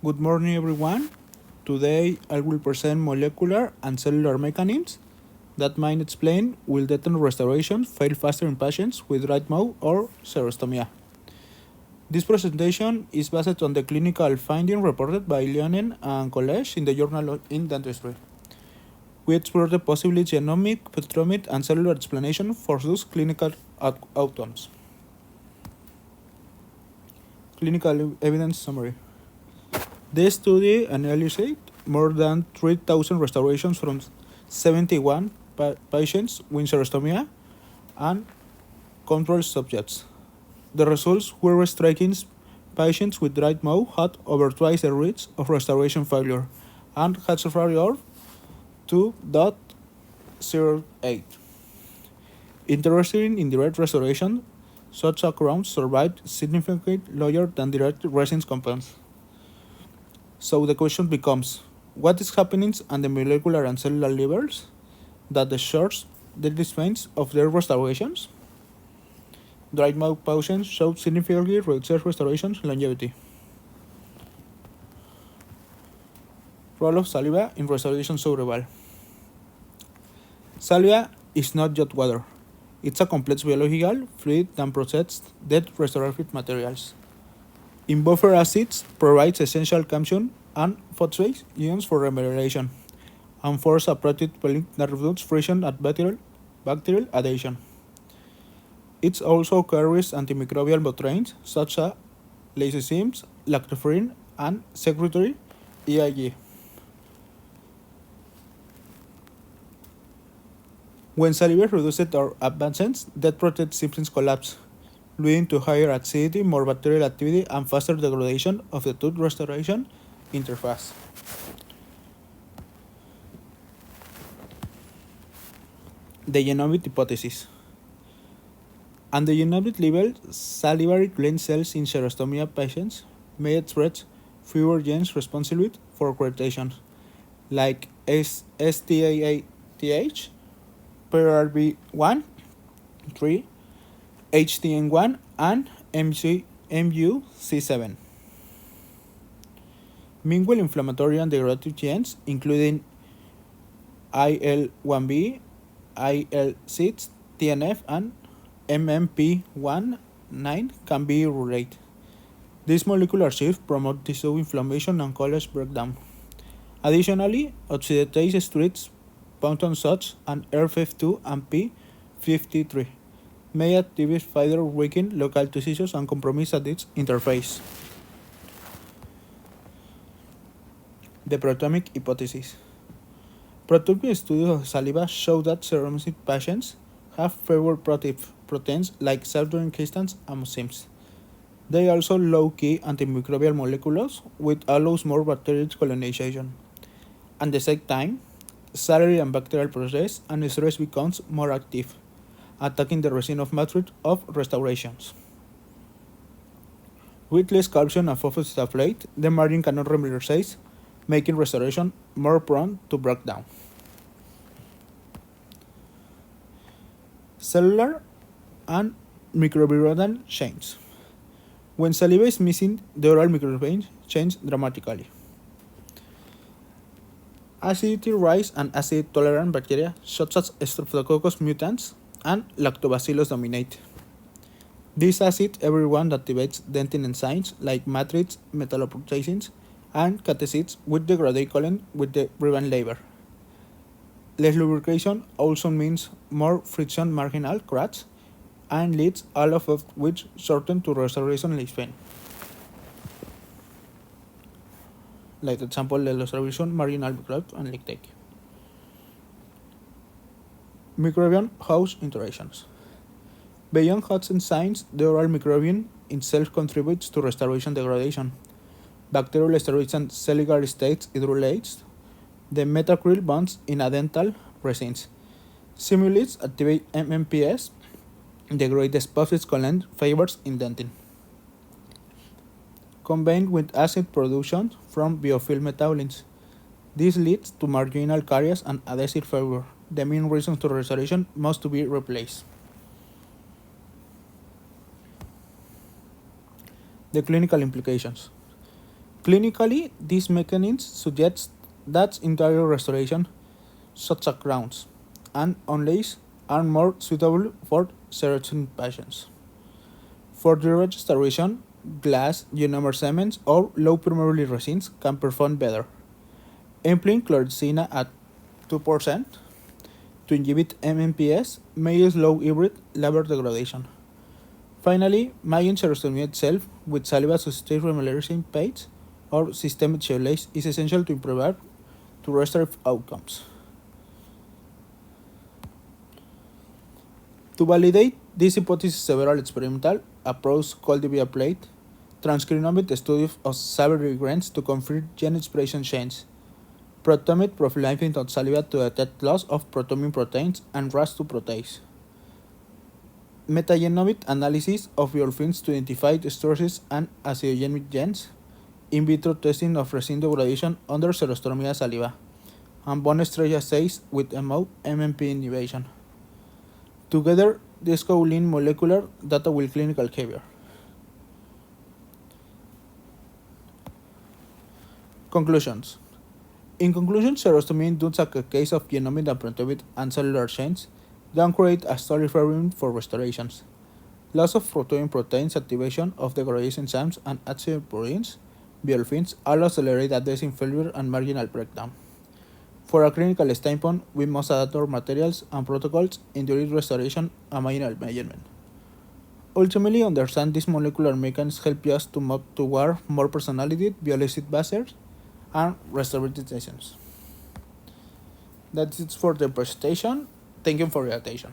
Good morning, everyone. Today I will present molecular and cellular mechanisms that might explain will dental restoration fail faster in patients with right mouth or xerostomia. This presentation is based on the clinical finding reported by Leonen and colleagues in the Journal in Dentistry. We explore the possibly genomic, proteomic, and cellular explanation for those clinical outcomes. Clinical evidence summary. This study analyzed more than 3,000 restorations from 71 patients with xerostomia and control subjects. The results were striking. Patients with right mouth had over twice the risk of restoration failure and had superior 2.08. Interesting in direct restoration, such occurrence survived significantly lower than direct resins compounds. So the question becomes, what is happening at the molecular and cellular levels that ensures the defense of their restorations? Dry mouth patients showed significantly reduced restoration longevity. Role of saliva in restoration survival. Saliva is not just water. It's a complex biological fluid that processes dead restorative materials. In buffer acids provides essential calcium and phosphate ions for regeneration, and force a protein pelling that reduces friction at bacterial adhesion. It also carries antimicrobial nutrients such as lysozymes, lactoferrin, and secretory EIG. When saliva is reduced or advances, that protein systems collapse, leading to higher acidity, more bacterial activity, and faster degradation of the tooth restoration interface. The genomic hypothesis. At the genomic level, salivary gland cells in xerostomia patients may express fewer genes responsible for accreditation, like STAATH, PRB1, 3, HTN1, and MUC7. Meanwhile, inflammatory and degradative genes, including IL-1B, IL-6, TNF, and MMP-19 can be related. This molecular shift promotes tissue inflammation and collagen breakdown. Additionally, oxidative streets found such as R52 and P53 may activate further weaken local tissues and compromise at its interface. The proteomic hypothesis. Proteomic studies of saliva show that xerostomia patients have fewer proteins like sirtuin crystals and mucims. They are also low-key antimicrobial molecules, which allows more bacterial colonization. At the same time, salivary and bacterial process and stress becomes more active, attacking the resin of matrix of restorations. With less calcium and phosphate, the margin cannot remineralize, making restoration more prone to breakdown. Cellular and microbiota change. When saliva is missing, the oral microbiome changes dramatically. Acidity rise and acid-tolerant bacteria such as Streptococcus mutans and Lactobacillus dominate. This acid everyone activates dentin enzymes like matrix metalloproteases and catechins which degrade colon with the prevent labor. Less lubrication also means more friction marginal cracks and leads all of which shorten to restoration lifespan. Like example, the restoration marginal growth and leak take. Microbiome host interactions. Beyond host enzymes, the oral microbiome itself contributes to restoration degradation. Bacterial steroids and cellular states hydrolytes the metacryl bonds in a dental resins. Simulates activate MMPs, degrade the phosphate colon fibers in dentin. Combined with acid production from biofilm metabolins. This leads to marginal caries and adhesive failure. The main reasons to restoration must be replaced. The clinical implications. Clinically, this mechanism suggests that interior restoration, such as crowns and onlays, are more suitable for certain patients. For the restoration, glass, ionomer cements, or low permeability resins can perform better. Employing chloricina at 2% to inhibit MMPs may slow hybrid liver degradation. Finally, managing xerostomia itself with saliva-associated remyelination paste or systemic cheolase is essential to improve to restorative outcomes. To validate this hypothesis, several experimental approaches called the via plate transcriptomic studies of salivary grains to confirm gene expression chains, proteomic profiling of saliva to detect loss of proteomic proteins and Ras2 protease, metagenomic analysis of biofilms to identify stresses and acidogenic genes, in vitro testing of resin degradation under xerostomia saliva, and bone stress assays with MMP inhibition. Together, these co-link molecular data with clinical behavior. Conclusions. In conclusion, xerostomia induces a case of genomic and proteomic and cellular chains that create a story frame for restorations. Loss of protein proteins, activation of degradation enzymes and active proteins, biofilms, all accelerate adhesive failure and marginal breakdown. For a clinical standpoint, we must adapt our materials and protocols in the restoration and manual measurement. Ultimately, understand these molecular mechanisms help us to move toward more personality, biologist-based, and restorative sessions. That's it for the presentation. Thank you for your attention.